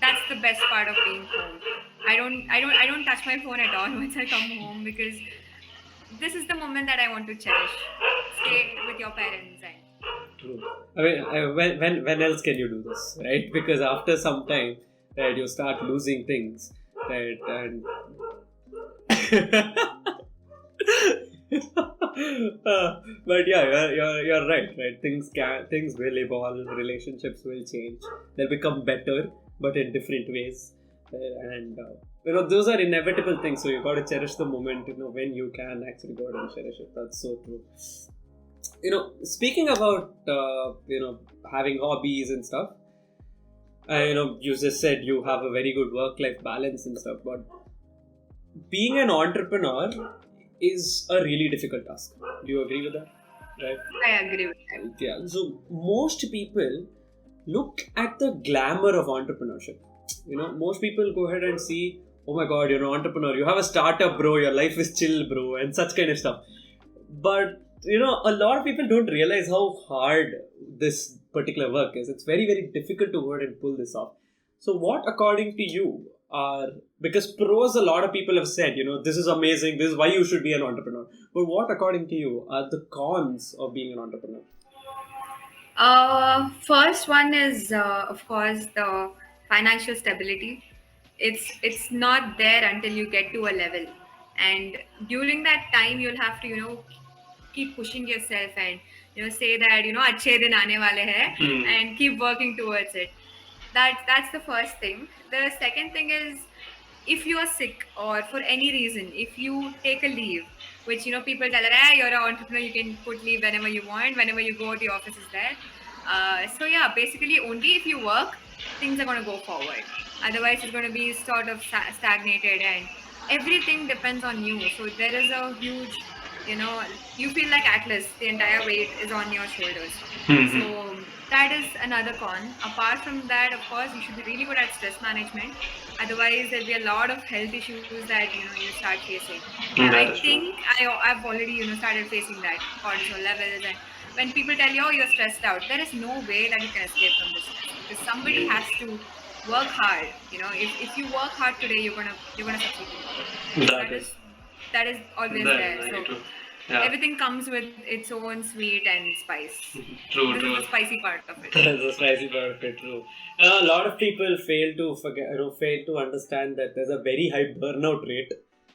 that's the best part of being home. I don't touch my phone at all once I come home, because this is the moment that I want to cherish. Stay with your parents. And True. I mean, when else can you do this, right? Because after some time, right, you start losing things, right? And But yeah, you're right. Things will evolve, relationships will change, they'll become better, but in different ways, and those are inevitable things. So you got to cherish the moment. When you can actually go out and cherish it. That's so true. Speaking about having hobbies and stuff. You just said you have a very good work-life balance and stuff, but being an entrepreneur is a really difficult task. Do you agree with that? Right? I agree with that. Yeah. So most people look at the glamour of entrepreneurship. Most people go ahead and see, oh my God, you're an entrepreneur. You have a startup, bro. Your life is chill, bro, and such kind of stuff. But a lot of people don't realize how hard this particular work is. It's very, very difficult to go ahead and pull this off. So what, according to you, are, because pros, a lot of people have said, this is amazing, this is why you should be an entrepreneur. But what, according to you, are the cons of being an entrepreneur? First one is, of course, the financial stability. It's not there until you get to a level, and during that time you'll have to keep pushing yourself and say that अच्छे दिन आने वाले हैं, and keep working towards it. That's the first thing. The second thing is, if you are sick or for any reason, if you take a leave, which people tell her, you're an entrepreneur, you can put leave whenever you want, whenever you go, the office is there. So yeah, basically only if you work, things are going to go forward. Otherwise, it's going to be sort of stagnated, and everything depends on you. So there is a huge, you feel like Atlas. The entire weight is on your shoulders. So that is another con. Apart from that, of course, you should be really good at stress management. Otherwise, there'll be a lot of health issues that you start facing. And I think I've already started facing that, cortisol levels. And when people tell you, oh, you're stressed out, there is no way that you can escape from this stress, because somebody has to work hard. If you work hard today, you're gonna succeed. That is always there. So True. Yeah. everything comes with its own sweet and spice. True. This is the spicy part of it. That's the spicy part of it, true. A lot of people fail to understand that there's a very high burnout rate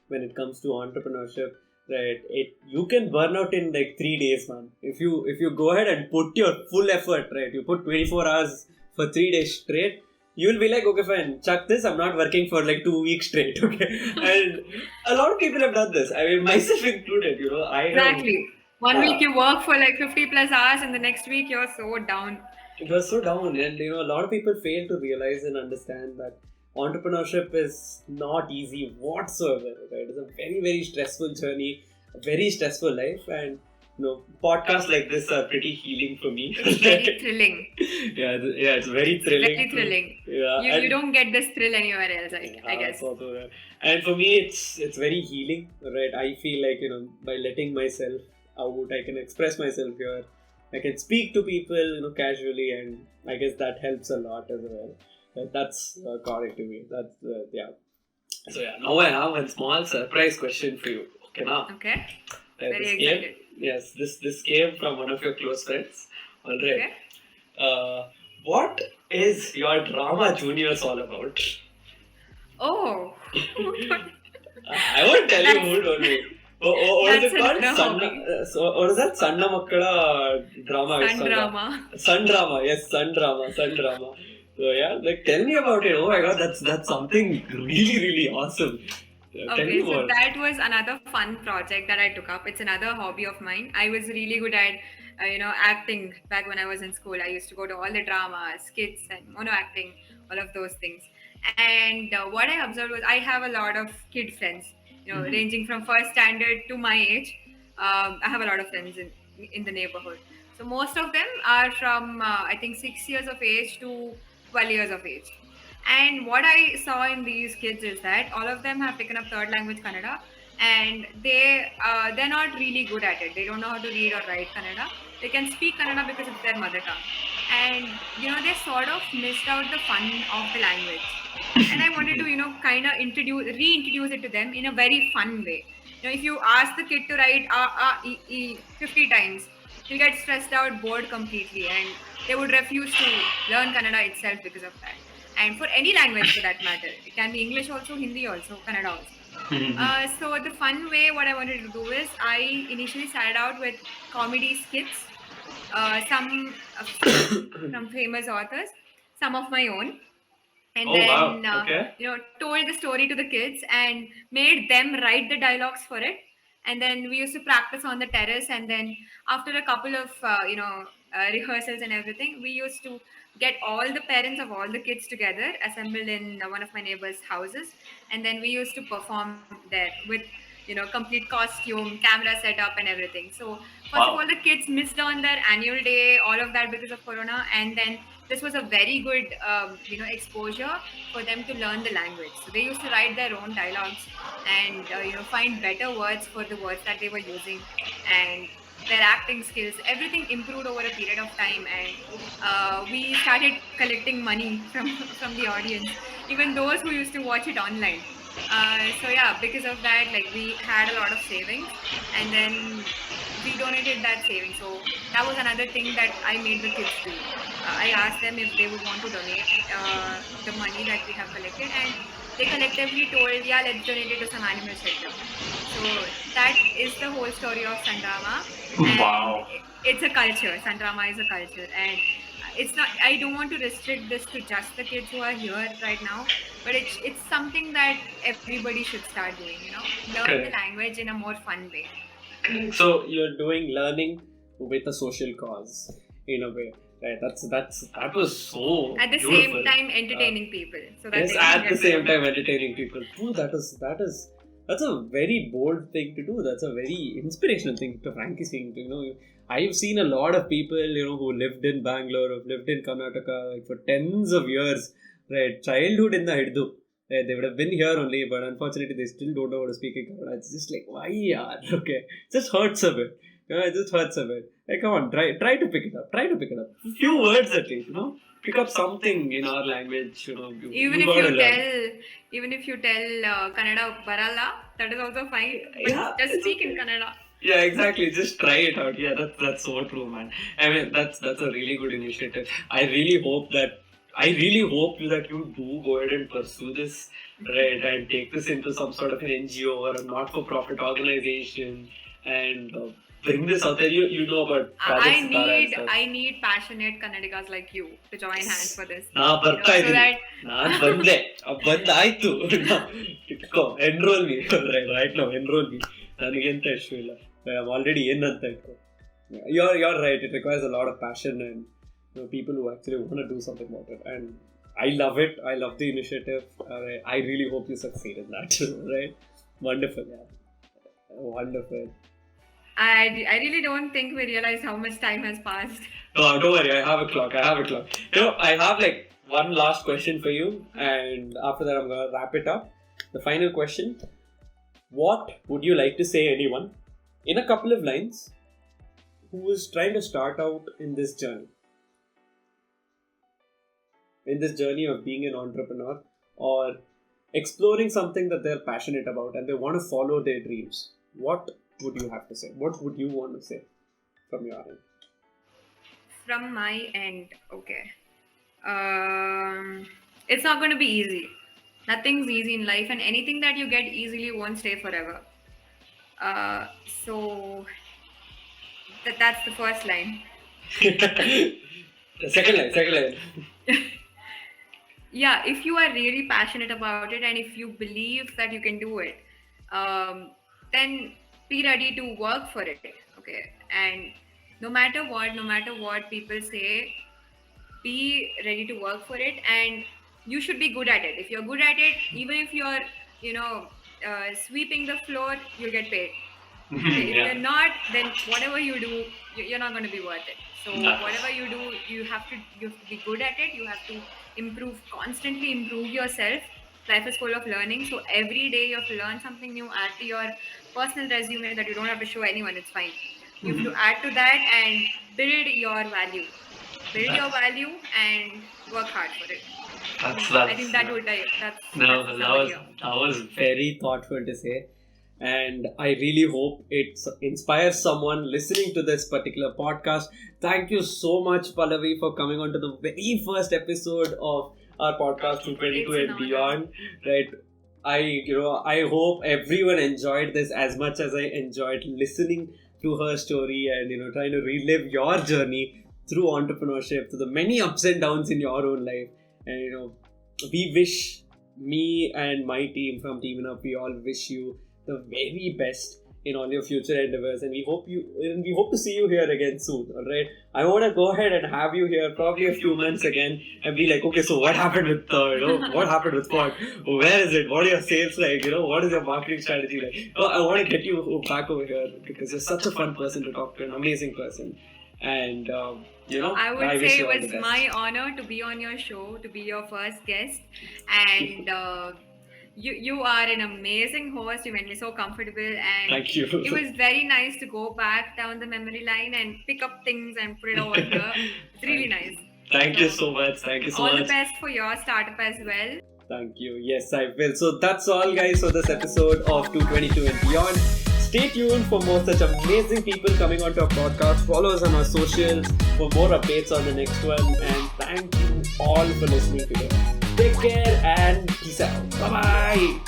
when it comes to entrepreneurship. Right, you can burn out in like 3 days, man. If you go ahead and put your full effort, right, you put 24 hours for 3 days straight, you'll be like, okay, fine, chuck this. I'm not working for like 2 weeks straight, okay? And a lot of people have done this. I mean, myself included. Exactly. 1 week you work for like 50 plus hours, and the next week you're so down. It was so down, and a lot of people fail to realize and understand that entrepreneurship is not easy whatsoever. Right? It's a very, very stressful journey, a very stressful life, and podcasts like this are pretty healing for me. It's very thrilling. Yeah, it's very thrilling. Very thrilling. Yeah, you don't get this thrill anywhere else, I guess. Also, and for me, it's very healing. Right, I feel like by letting myself out, I can express myself here. I can speak to people, casually, and I guess that helps a lot as well. That's according to me. That's yeah. So yeah, now I have a small surprise question for you. Okay, now. Okay. Very excited. Yes, this came from one of your close friends. All right. Okay. What is your drama juniors all about? Oh. I won't tell you who told me. What is it called? What is that? Sanna Makkala drama. Sun drama. Sun drama. Yes, sun drama. So yeah, like tell me about it. Oh my God, that's something really, really awesome. Okay, so that was another fun project that I took up. It's another hobby of mine. I was really good at, acting back when I was in school. I used to go to all the dramas, skits, and mono acting, all of those things. And what I observed was I have a lot of kid friends, ranging from first standard to my age. I have a lot of friends in the neighborhood. So most of them are from, I think, 6 years of age to 12 years of age. And what I saw in these kids is that all of them have taken up third language Kannada, and they're not really good at it. They don't know how to read or write Kannada. They can speak Kannada because it's their mother tongue. And, they sort of missed out the fun of the language. And I wanted to, kind of reintroduce it to them in a very fun way. If you ask the kid to write e 50 times, he'll get stressed out, bored completely, and they would refuse to learn Kannada itself because of that. And for any language for that matter, it can be English also, Hindi also, Kannada also. So the fun way, what I wanted to do is, I initially started out with comedy skits, some from famous authors, some of my own, and Oh, wow. then Okay. told the story to the kids and made them write the dialogues for it. And then we used to practice on the terrace, and then after a couple of rehearsals and everything, we used to get all the parents of all the kids together, assembled in one of my neighbors' houses, and then we used to perform there with complete costume, camera setup, and everything. So first of Wow. all, the kids missed on their annual day, all of that because of corona, and then this was a very good exposure for them to learn the language. So they used to write their own dialogues and find better words for the words that they were using, and their acting skills, everything improved over a period of time. And we started collecting money from the audience, even those who used to watch it online. So yeah, because of that, like, we had a lot of savings, and then we donated that savings. So that was another thing that I made the kids do. I asked them if they would want to donate the money that we have collected, and they collectively told, yeah, let's donate it to some animal shelter. So that is the whole story of Sandrama. And Wow. it's a culture. Sandrama is a culture, and it's not. I don't want to restrict this to just the kids who are here right now, but it's something that everybody should start doing. Learn the Correct. language in a more fun way. So you're doing learning with a social cause in a way, right? That was so At the beautiful. same time, entertaining people. So that Yes, they can at the get same better. time entertaining people. Ooh, that's a very bold thing to do. That's a very inspirational thing to frankly speaking. I've seen a lot of people, who lived in Bangalore, who've lived in Karnataka like, for tens of years, right? Childhood in the Hiddu. Right? They would have been here only, but unfortunately they still don't know how to speak in Kannada. It's just like, why, yaar? Okay. It just hurts a bit. It just hurts a bit. Hey, come on, try to pick it up. Try to pick it up. Few words at least, Pick up something in our language, Even gotta if learn. you tell Kannada barala, that is also fine. But Yeah, just it's speak in okay. Kannada. Yeah, exactly. Just try it out. Yeah, that's so true, man. I mean, that's a really good initiative. I really hope that you do go ahead and pursue this, right, and take this into some sort of an NGO or a not-for-profit organization, and bring this out there. You know about Project Sitara and stuff. I need passionate Kannadigas like you to join hands for this. ನಾ ಬರ್ತಾ So ಇದ್ದೀನಿ that ನಾನು ಬಂದೆ ಬಂದಾಯ್ತು ಇಟ್ಕೋ enrol me right ನಾವು enrol me ನನಗೆಂತ issue ಇಲ್ಲ already ಏನಂತ ಇಟ್ಕೋ you're right, it requires a lot of passion and people who actually want to do something about it, and I love it. I love the initiative. I really hope you succeed in that. Right? Wonderful. Yeah. Wonderful. I really don't think we realize how much time has passed. No, don't worry. I have a clock. I have like one last question for you, and after that, I'm gonna wrap it up. The final question: what would you like to say anyone in a couple of lines who is trying to start out in this journey of being an entrepreneur or exploring something that they're passionate about and they want to follow their dreams? What would you have to say? What would you want to say from your end? From my end, okay. It's not going to be easy. Nothing's easy in life, and anything that you get easily won't stay forever. So that's the first line. The second line. Yeah, if you are really passionate about it and if you believe that you can do it, then be ready to work for it. Okay, and no matter what people say, be ready to work for it, and you should be good at it. If you're good at it, even if you're sweeping the floor, you'll get paid. Okay, if you're not, then whatever you do, you're not going to be worth it. So whatever you do, you have to be good at it. You have to constantly improve yourself. Life is full of learning, so every day you have to learn something new, add to your personal resume that you don't have to show anyone. It's fine. You have to add to that and build your value and work hard for it. I think that was very thoughtful to say, and I really hope it inspires someone listening to this particular podcast. Thank you so much, Pallavi, for coming on to the very first episode of our podcast 222 and beyond. Right, I hope everyone enjoyed this as much as I enjoyed listening to her story and trying to relive your journey through entrepreneurship, through the many ups and downs in your own life. And we wish, me and my team from TeaminUp, we all wish you the very best in all your future endeavors, and we hope to see you here again soon. All right, I want to go ahead and have you here probably a few months again and be like, okay, so what happened with what happened with Pod? Where is it? What are your sales like? What is your marketing strategy like? I want to get you back over here because you're such a fun person to talk to, an amazing person, and I would wish say you all it the was best. my honor to be on your show, to be your first guest, and you are an amazing host. You made me so comfortable, and Thank you. it was very nice to go back down the memory line and pick up things and put it over here. It's really nice. Thank you so much. Thank you so All much. the best for your startup as well. Thank you. Yes, I will. So that's all, guys, for this episode of 222 and Beyond. Stay tuned for more such amazing people coming onto our podcast. Follow us on our socials for more updates on the next one. And thank you all for listening today. Take care and peace out. Bye-bye.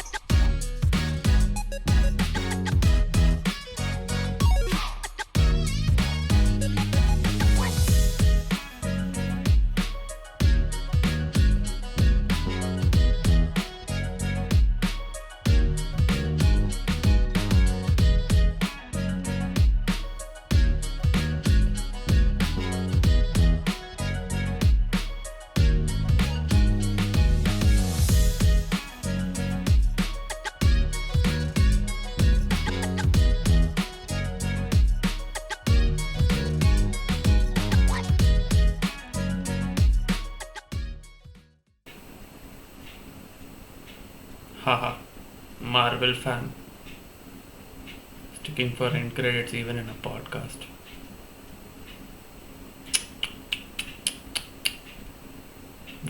Haha, Marvel fan. Sticking for end credits even in a podcast.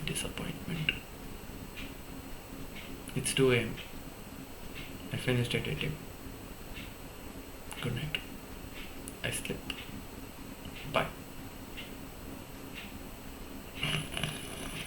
Disappointment. It's 2 a.m. I finished at 8 a.m.